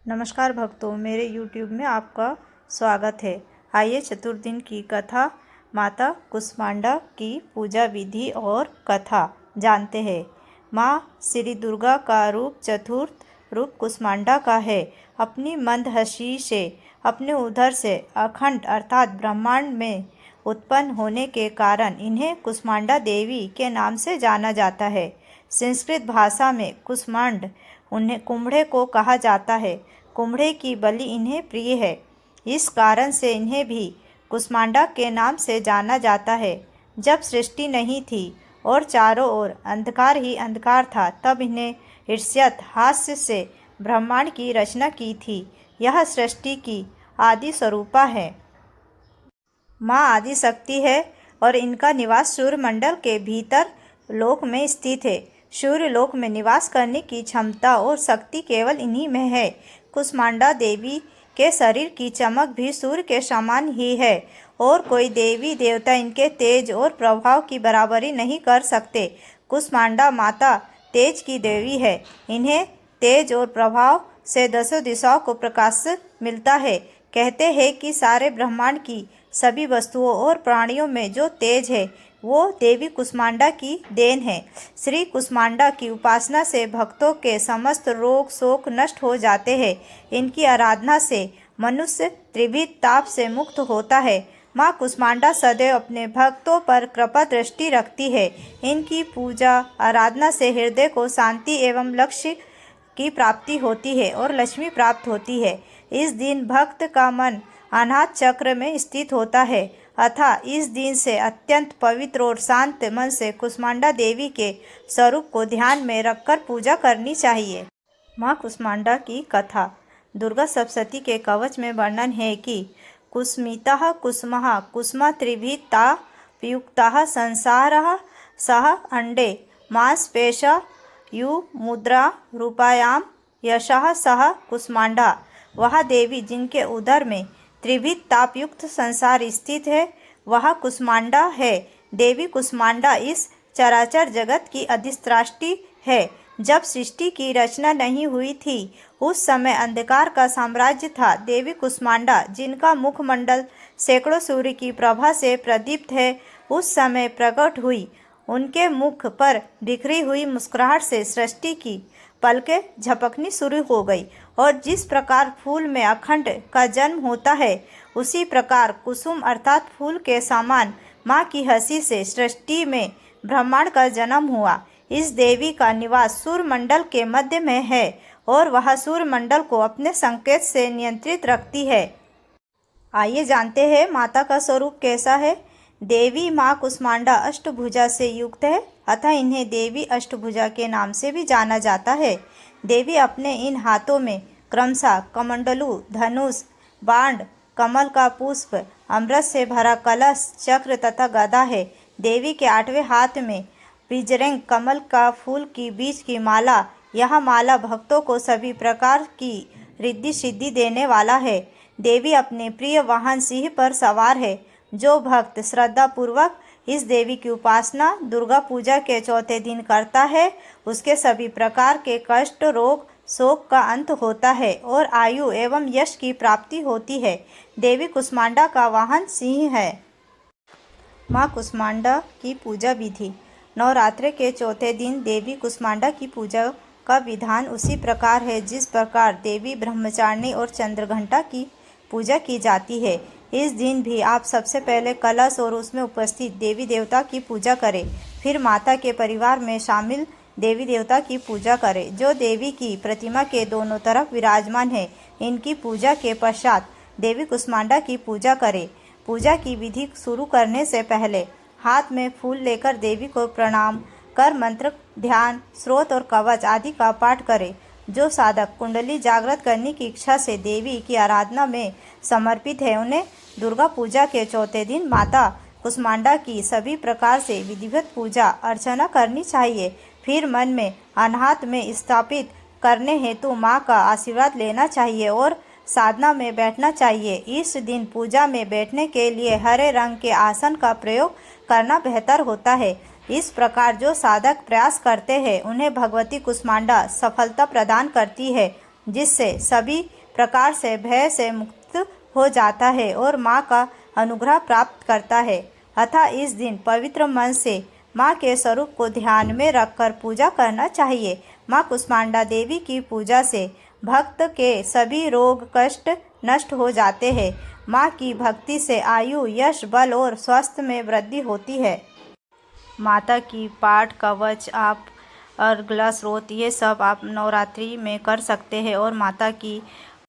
नमस्कार भक्तों, मेरे YouTube में आपका स्वागत है। आइए चतुर्दिन की कथा माता कुष्मांडा की पूजा विधि और कथा जानते हैं। माँ श्री दुर्गा का रूप चतुर्थ रूप कुष्मांडा का है। अपनी मंद हंसी से अपने उदर से अखंड अर्थात ब्रह्मांड में उत्पन्न होने के कारण इन्हें कुष्मांडा देवी के नाम से जाना जाता है। संस्कृत भाषा में कुष्मांड उन्हें कुम्भड़े को कहा जाता है। कुम्भड़े की बलि इन्हें प्रिय है, इस कारण से इन्हें भी कुष्मांडा के नाम से जाना जाता है। जब सृष्टि नहीं थी और चारों ओर अंधकार ही अंधकार था, तब इन्हें ईर्ष्यत हास्य से ब्रह्मांड की रचना की थी। यह सृष्टि की आदि स्वरूपा है। माँ आदि शक्ति है और इनका निवास सूर्यमंडल के भीतर लोक में स्थित है। सूर्य लोक में निवास करने की क्षमता और शक्ति केवल इन्हीं में है। कुष्मांडा देवी के शरीर की चमक भी सूर्य के समान ही है और कोई देवी देवता इनके तेज और प्रभाव की बराबरी नहीं कर सकते। कुष्मांडा माता तेज की देवी है। इन्हें तेज और प्रभाव से दसों दिशाओं को प्रकाश मिलता है। कहते हैं कि सारे ब्रह्मांड की सभी वस्तुओं और प्राणियों में जो तेज है वो देवी कुष्मांडा की देन है। श्री कुष्मांडा की उपासना से भक्तों के समस्त रोग शोक नष्ट हो जाते हैं। इनकी आराधना से मनुष्य त्रिविध ताप से मुक्त होता है। माँ कुष्मांडा सदैव अपने भक्तों पर कृपा दृष्टि रखती है। इनकी पूजा आराधना से हृदय को शांति एवं लक्ष्य की प्राप्ति होती है और लक्ष्मी प्राप्त होती है। इस दिन भक्त का मन अनाहत चक्र में स्थित होता है, अतः इस दिन से अत्यंत पवित्र और शांत मन से कुष्मांडा देवी के स्वरूप को ध्यान में रखकर पूजा करनी चाहिए। माँ कुष्मांडा की कथा। दुर्गा सप्तशती के कवच में वर्णन है कि कुस्मितः कुसुमः कुसुम त्रिभिता प्रयुक्तः संसारः सह अंडे मांसपेश यु मुद्रा रूपायाम यशः सह कुष्मांडा। वह देवी जिनके उदर में त्रिभिद तापयुक्त संसार स्थित है वह कुष्मांडा है। देवी कुष्मांडा इस चराचर जगत की अधिष्ठात्री है। जब सृष्टि की रचना नहीं हुई थी उस समय अंधकार का साम्राज्य था। देवी कुष्मांडा जिनका मुखमंडल सैकड़ों सूर्य की प्रभा से प्रदीप्त है उस समय प्रकट हुई। उनके मुख पर बिखरी हुई मुस्कुराहट से सृष्टि की पलकें झपकनी शुरू हो गई और जिस प्रकार फूल में अखंड का जन्म होता है उसी प्रकार कुसुम अर्थात फूल के समान माँ की हंसी से सृष्टि में ब्रह्मांड का जन्म हुआ। इस देवी का निवास सूर्यमंडल के मध्य में है और वह सूर्यमंडल को अपने संकेत से नियंत्रित रखती है। आइए जानते हैं माता का स्वरूप कैसा है। देवी माँ कुष्मांडा अष्टभुजा से युक्त है, अतः इन्हें देवी अष्टभुजा के नाम से भी जाना जाता है। देवी अपने इन हाथों में क्रमशः कमंडलू, धनुष, बाण, कमल का पुष्प, अमृत से भरा कलश, चक्र तथा गदा है। देवी के 8वें हाथ में बिजरंग कमल का फूल की बीज की माला। यह माला भक्तों को सभी प्रकार की रिद्धि सिद्धि देने वाला है। देवी अपने प्रिय वाहन सिंह पर सवार है। जो भक्त श्रद्धा पूर्वक इस देवी की उपासना दुर्गा पूजा के चौथे दिन करता है उसके सभी प्रकार के कष्ट रोग शोक का अंत होता है और आयु एवं यश की प्राप्ति होती है। देवी कुष्मांडा का वाहन सिंह है। माँ कुष्मांडा की पूजा विधि। नवरात्रि के चौथे दिन देवी कुष्मांडा की पूजा का विधान उसी प्रकार है जिस प्रकार देवी ब्रह्मचारिणी और चंद्रघंटा की पूजा की जाती है। इस दिन भी आप सबसे पहले कलश और उसमें उपस्थित देवी देवता की पूजा करें, फिर माता के परिवार में शामिल देवी देवता की पूजा करें जो देवी की प्रतिमा के दोनों तरफ विराजमान है। इनकी पूजा के पश्चात देवी कुष्मांडा की पूजा करें। पूजा की विधि शुरू करने से पहले हाथ में फूल लेकर देवी को प्रणाम कर मंत्र, ध्यान, स्रोत और कवच आदि का पाठ करें। जो साधक कुंडली जागृत करने की इच्छा से देवी की आराधना में समर्पित है उन्हें दुर्गा पूजा के चौथे दिन माता कुष्मांडा की सभी प्रकार से विधिवत पूजा अर्चना करनी चाहिए। फिर मन में अनाहत में स्थापित करने हेतु माँ का आशीर्वाद लेना चाहिए और साधना में बैठना चाहिए। इस दिन पूजा में बैठने के लिए हरे रंग के आसन का प्रयोग करना बेहतर होता है। इस प्रकार जो साधक प्रयास करते हैं उन्हें भगवती कुष्मांडा सफलता प्रदान करती है। जिससे सभी प्रकार से भय से मुक्त हो जाता है और माँ का अनुग्रह प्राप्त करता है। अतः इस दिन पवित्र मन से माँ के स्वरूप को ध्यान में रखकर पूजा करना चाहिए। माँ कुष्मांडा देवी की पूजा से भक्त के सभी रोग कष्ट नष्ट हो जाते हैं। माँ की भक्ति से आयु, यश, बल और स्वास्थ्य में वृद्धि होती है। माता की पाठ, कवच, आप अर्गला स्रोत, ये सब आप नवरात्रि में कर सकते हैं और माता की